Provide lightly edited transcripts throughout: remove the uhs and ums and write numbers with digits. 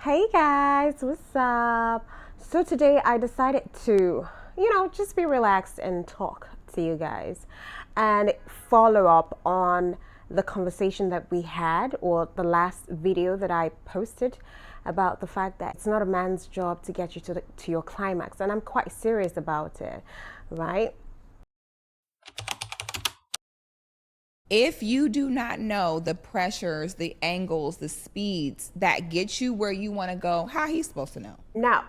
Hey guys, what's up? So today I decided to, just be relaxed and talk to you guys and follow up on the conversation that we had, or the last video that I posted about the fact that it's not a man's job to get you to your climax, and I'm quite serious about it, right? If you do not know the pressures, the angles, the speeds that get you where you want to go, how he's supposed to know? Now,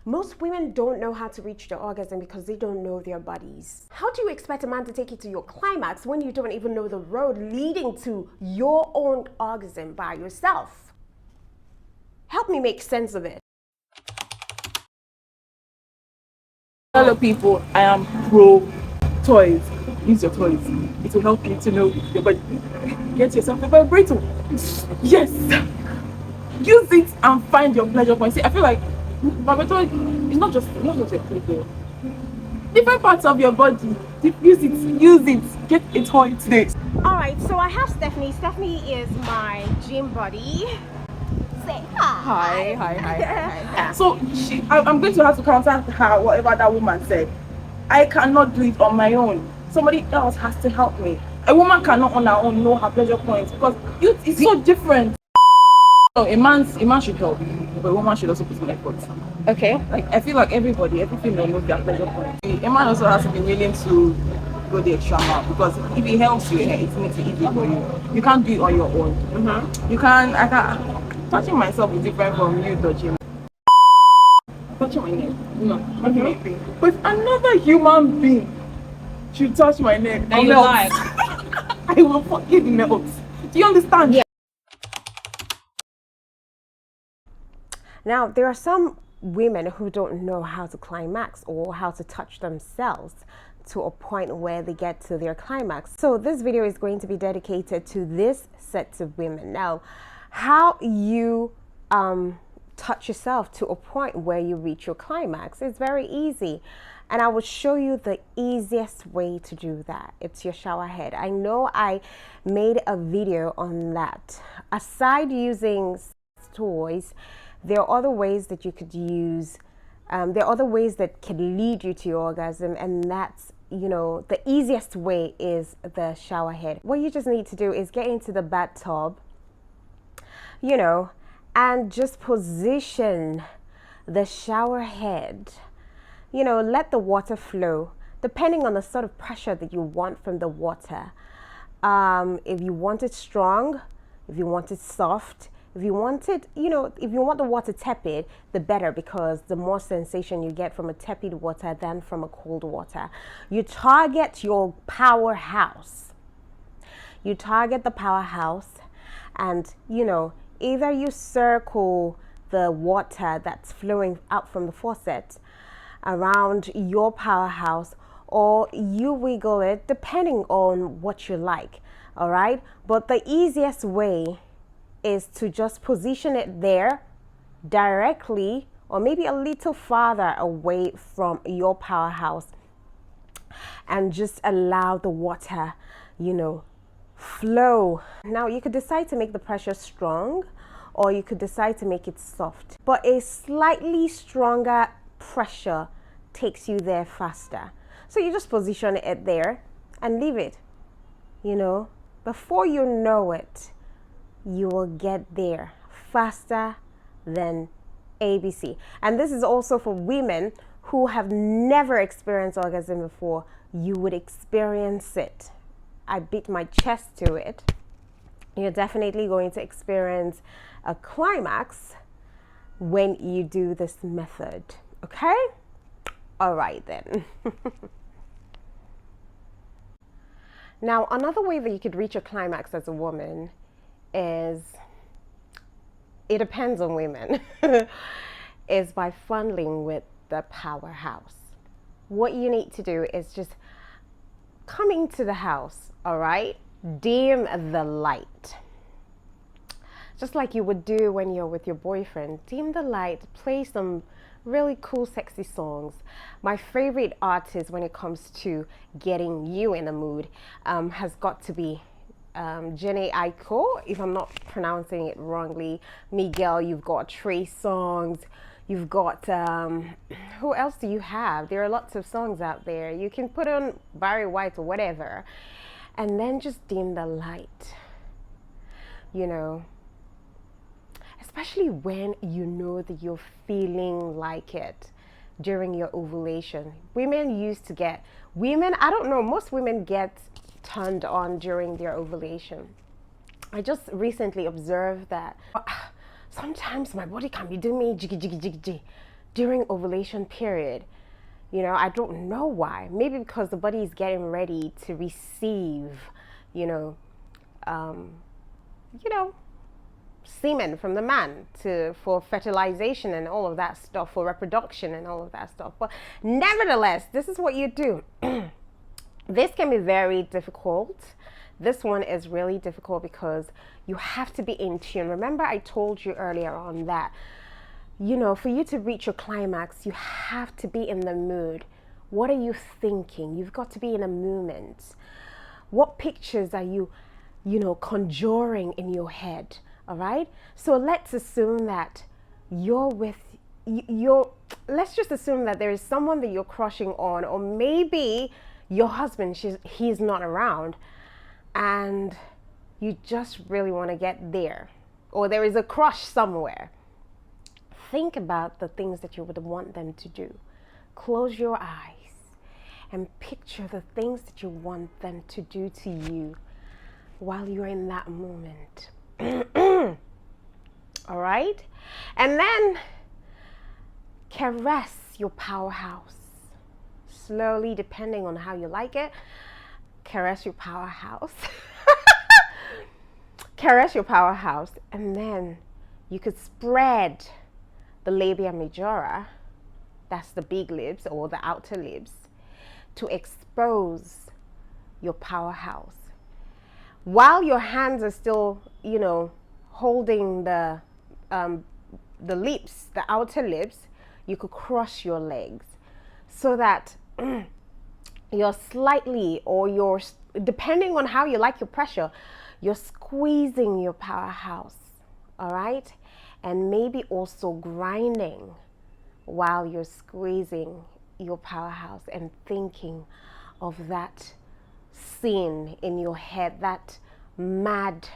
most women don't know how to reach their orgasm because they don't know their bodies. How do you expect a man to take you to your climax when you don't even know the road leading to your own orgasm by yourself? Help me make sense of it. Hello people, I am pro toys. Use your toys. It will help you to know your body. Get yourself a vibrator. Yes. Use it and find your pleasure point. See, I feel like vibrator is not just a pleasure. Different parts of your body. Use it. Get a toy today. All right, so I have Stephanie. Stephanie is my gym buddy. Say hi. Hi. So I'm going to have to counter her, whatever that woman said. I cannot do it on my own. Somebody else has to help me. A woman cannot on her own know her pleasure points because it's so different. So a man should help, but a woman should also put in effort. Okay. Like I feel like every female knows their pleasure points. A man also has to be willing to go the extra mile, because if he helps you, it makes it easy for you. You can't do it on your own. Touching myself is different from you touching. Touching my neck. No. But if another human being should touch my neck, Then you lie. I will fucking melt. Do you understand? Yeah. Now, there are some women who don't know how to climax or how to touch themselves to a point where they get to their climax. So this video is going to be dedicated to this set of women. Now, how you touch yourself to a point where you reach your climax is very easy, and I will show you the easiest way to do that. It's your shower head. I know I made a video on that. Aside using toys, there are other ways that you could use. There are other ways that can lead you to your orgasm, and that's, the easiest way is the shower head. What you just need to do is get into the bathtub, and just position the shower head. Let the water flow depending on the sort of pressure that you want from the water. If you want it strong, if you want it soft, if you want it, if you want the water tepid, the better, because the more sensation you get from a tepid water than from a cold water. You target your powerhouse. You target the powerhouse, and either you circle the water that's flowing out from the faucet around your powerhouse, or you wiggle it depending on what you like. All right, but the easiest way is to just position it there directly, or maybe a little farther away from your powerhouse, and just allow the water flow. Now you could decide to make the pressure strong, or you could decide to make it soft, but a slightly stronger pressure takes you there faster. So you just position it there and leave it. Before you know it, you will get there faster than ABC. And this is also for women who have never experienced orgasm before. You would experience it. I beat my chest to it. You're definitely going to experience a climax when you do this method. Okay? All right then. Now, another way that you could reach a climax as a woman is, it depends on women, is by funneling with the powerhouse. What you need to do is just come into the house, all right? Dim the light. Just like you would do when you're with your boyfriend. Dim the light, play some really cool, sexy songs. My favorite artist when it comes to getting you in the mood has got to be Jenny Aiko, if I'm not pronouncing it wrongly. Miguel, you've got Trey Songs, you've got, who else do you have? There are lots of songs out there. You can put on Barry White or whatever, and then just dim the light, you know, especially when you know that you're feeling like it during your ovulation. Women, I don't know, most women get turned on during their ovulation. I just recently observed that sometimes my body can be doing me jiggy jiggy jiggy jiggy during ovulation period. You know, I don't know why. Maybe because the body is getting ready to receive, you know, semen from the man for fertilization and all of that stuff, for reproduction and all of that stuff. But nevertheless, this is what you do. This can be very difficult. This one is really difficult because you have to be in tune. Remember, I told you earlier on that, you know, for you to reach your climax, you have to be in the mood. What are you thinking? You've got to be in a moment. What pictures are you, conjuring in your head? All right. So let's assume that let's just assume that there is someone that you're crushing on, or maybe your husband, he's not around, and you just really want to get there, or there is a crush somewhere. Think about the things that you would want them to do. Close your eyes and picture the things that you want them to do to you while you're in that moment. All right? And then caress your powerhouse. Slowly, depending on how you like it, caress your powerhouse. Caress your powerhouse. And then you could spread the labia majora, that's the big lips or the outer lips, to expose your powerhouse. While your hands are still, holding the lips, the outer lips, you could cross your legs so that you're slightly, or depending on how you like your pressure, you're squeezing your powerhouse, all right? And maybe also grinding while you're squeezing your powerhouse and thinking of that scene in your head, that mad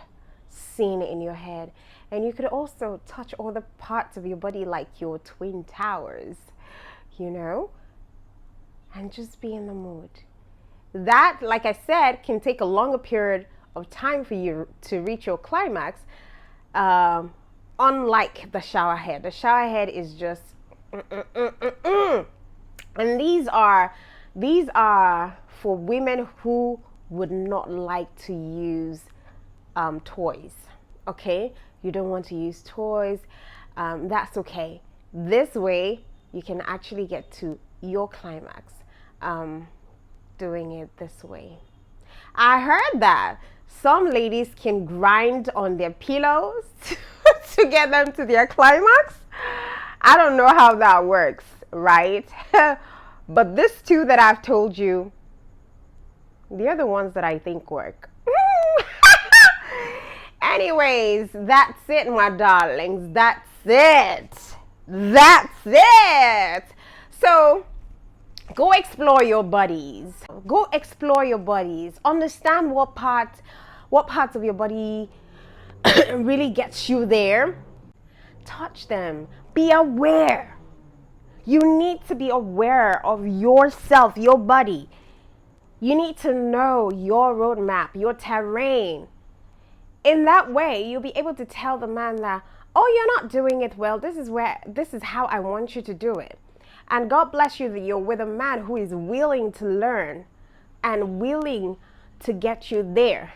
scene in your head. And you could also touch all the parts of your body like your twin towers, and just be in the mood. That, like I said, can take a longer period of time for you to reach your climax, unlike the shower head. The shower head is just and these are for women who would not like to use toys. Okay, you don't want to use toys, that's okay. This way you can actually get to your climax doing it this way. I heard that some ladies can grind on their pillows to get them to their climax. I don't know how that works, right? But these two that I've told you, they're the ones that I think work. Anyways, that's it, my darlings. That's it. That's it. So go explore your bodies. Go explore your bodies. Understand what parts of your body really gets you there. Touch them. Be aware. You need to be aware of yourself, your body. You need to know your roadmap, your terrain. In that way, you'll be able to tell the man that, oh, you're not doing it well. This is how I want you to do it. And God bless you that you're with a man who is willing to learn and willing to get you there.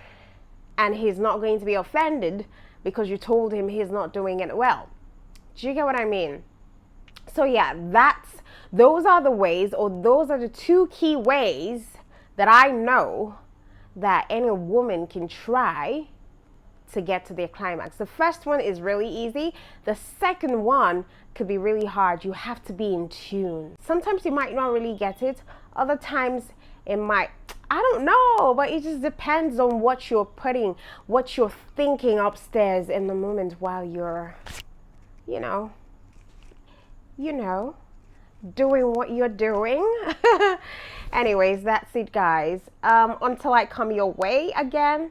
And he's not going to be offended because you told him he's not doing it well. Do you get what I mean? So yeah, those are the ways, or those are the two key ways that I know that any woman can try to get to their climax. The first one is really easy. The second one could be really hard. You have to be in tune. Sometimes you might not really get it. Other times It might, I don't know, but it just depends on what you're thinking upstairs in the moment while you're, you know, doing what you're doing. Anyways, that's it, guys. Until I come your way again,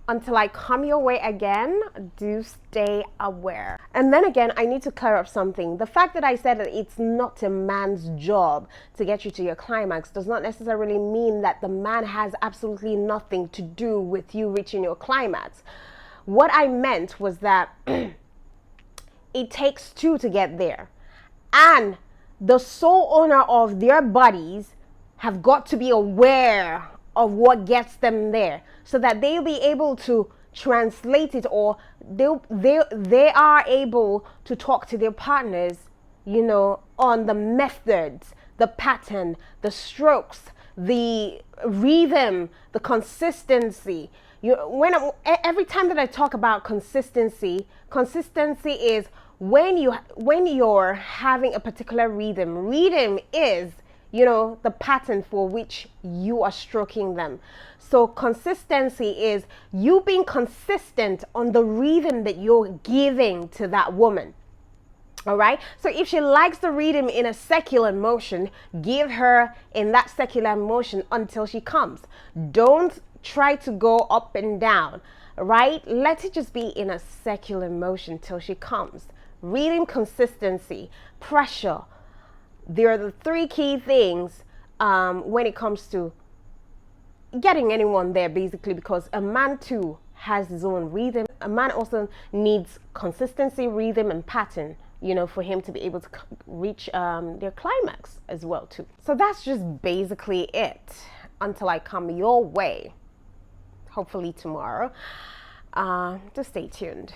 until I come your way again, do stay aware. And then again, I need to clear up something. The fact that I said that it's not a man's job to get you to your climax does not necessarily mean that the man has absolutely nothing to do with you reaching your climax. What I meant was that it takes two to get there. And the sole owner of their bodies have got to be aware of what gets them there, so that they'll be able to translate it, or they are able to talk to their partners, on the methods, the pattern, the strokes, the rhythm, the consistency. Every time that I talk about consistency is when you're having a particular rhythm. Rhythm is the pattern for which you are stroking them. So consistency is you being consistent on the rhythm that you're giving to that woman. All right. So if she likes the rhythm in a secular motion, give her in that secular motion until she comes. Don't try to go up and down, right? Let it just be in a secular motion till she comes. Rhythm, consistency, pressure. There are the three key things when it comes to getting anyone there, basically, because a man too has his own rhythm. A man also needs consistency, rhythm, and pattern, for him to be able to reach their climax as well too. So that's just basically it until I come your way, hopefully tomorrow. Just stay tuned.